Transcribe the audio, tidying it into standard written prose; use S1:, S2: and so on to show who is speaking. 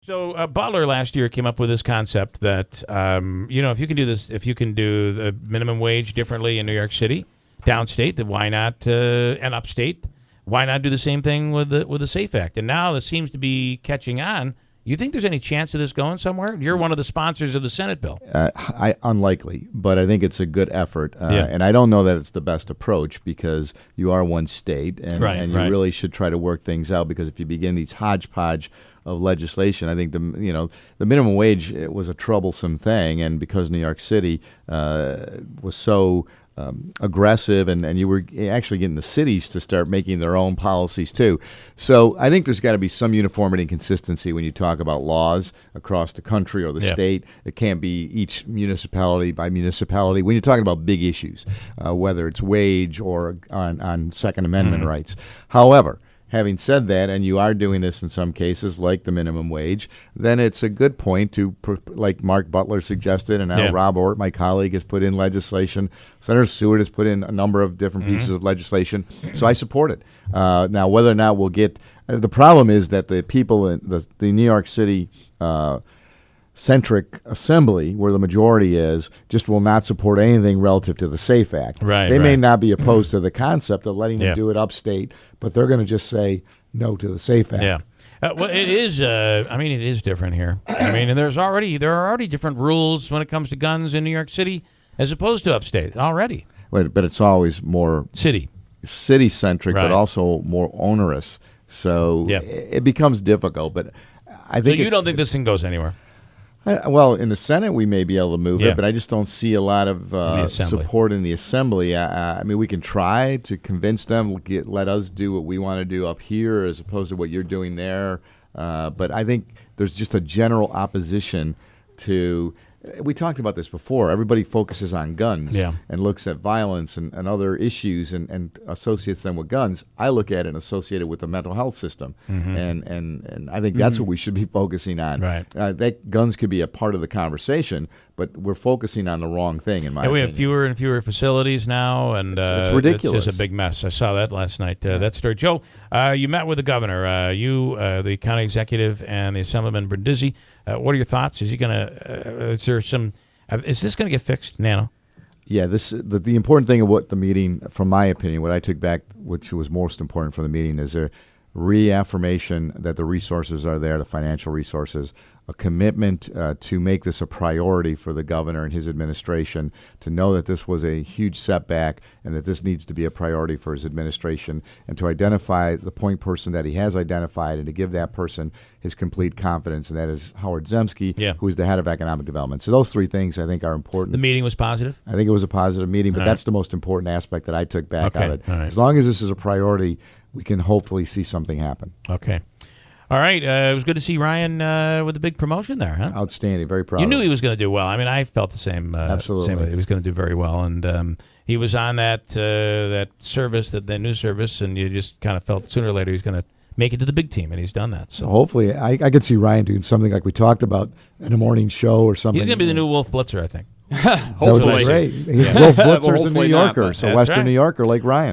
S1: So Butler last year came up with this concept that if you can do this, if you can do the minimum wage differently in New York City, downstate, then why not? And upstate, why not do the same thing with the SAFE Act? And now this seems to be catching on. You think there's any chance of this going somewhere? You're one of the sponsors of the Senate bill.
S2: Unlikely, but I think it's a good effort. And I don't know that it's the best approach because you are one state, and you really should try to work things out. Because if you begin these hodgepodge of legislation, I think the minimum wage was a troublesome thing, and because New York City was so aggressive, and you were actually getting the cities to start making their own policies too. So I think there's got to be some uniformity and consistency when you talk about laws across the country or the state. It can't be each municipality by municipality when you're talking about big issues, whether it's wage or on Second Amendment rights. However, having said that, and you are doing this in some cases, like the minimum wage, then it's a good point to, like Mark Butler suggested, and now Rob Ortt, my colleague, has put in legislation. Senator Seward has put in a number of different pieces of legislation. So I support it. Now, whether or not we'll get the problem is that the people in the New York City centric assembly, where the majority is, just will not support anything relative to the SAFE Act. They may not be opposed to the concept of letting them do it upstate, but they're going to just say no to the SAFE Act.
S1: Well, it is. It is different here. And there are already different rules when it comes to guns in New York City as opposed to upstate already.
S2: But it's always more city centric, but also more onerous. So it becomes difficult. But I think
S1: you don't think this thing goes anywhere.
S2: Well, in the Senate, we may be able to move it, but I just don't see a lot of support in the Assembly. We can try to convince them, let us do what we want to do up here as opposed to what you're doing there. But I think there's just a general opposition to. We talked about this before. Everybody focuses on guns and looks at violence and other issues and associates them with guns. I look at it and associate it with the mental health system. And I think that's what we should be focusing on. That guns could be a part of the conversation, but we're focusing on the wrong thing, in my opinion.
S1: We have fewer and fewer facilities now, and
S2: it's ridiculous.
S1: It's just a big mess. I saw that last night, that story. Joe, you met with the governor, the county executive, and the Assemblyman Brindisi. What are your thoughts? Is he going to? Is this going to get fixed, Nano?
S2: Yeah, the important thing of what the meeting, from my opinion, what I took back, which was most important from the meeting, is a reaffirmation that the resources are there, the financial resources, a commitment to make this a priority for the governor and his administration, to know that this was a huge setback and that this needs to be a priority for his administration, and to identify the point person that he has identified and to give that person his complete confidence, and that is Howard Zemsky, who is the head of economic development. So those three things I think are important.
S1: The meeting was positive?
S2: I think it was a positive meeting, but that's the most important aspect that I took back of it. As long as this is a priority, we can hopefully see something happen.
S1: Okay. All right. It was good to see Ryan with a big promotion there, huh?
S2: Outstanding. Very proud.
S1: You knew he was going to do well. I felt the same.
S2: Absolutely.
S1: Same way. He was going to do very well. And he was on that service, that news service, and you just kind of felt sooner or later he's going to make it to the big team, and he's done that. So
S2: hopefully, I could see Ryan doing something like we talked about in a morning show or something.
S1: He's going to be the new Wolf Blitzer, I think.
S2: Hopefully. That would be great. Wolf Blitzer's a New Yorker, so Western New Yorker like Ryan.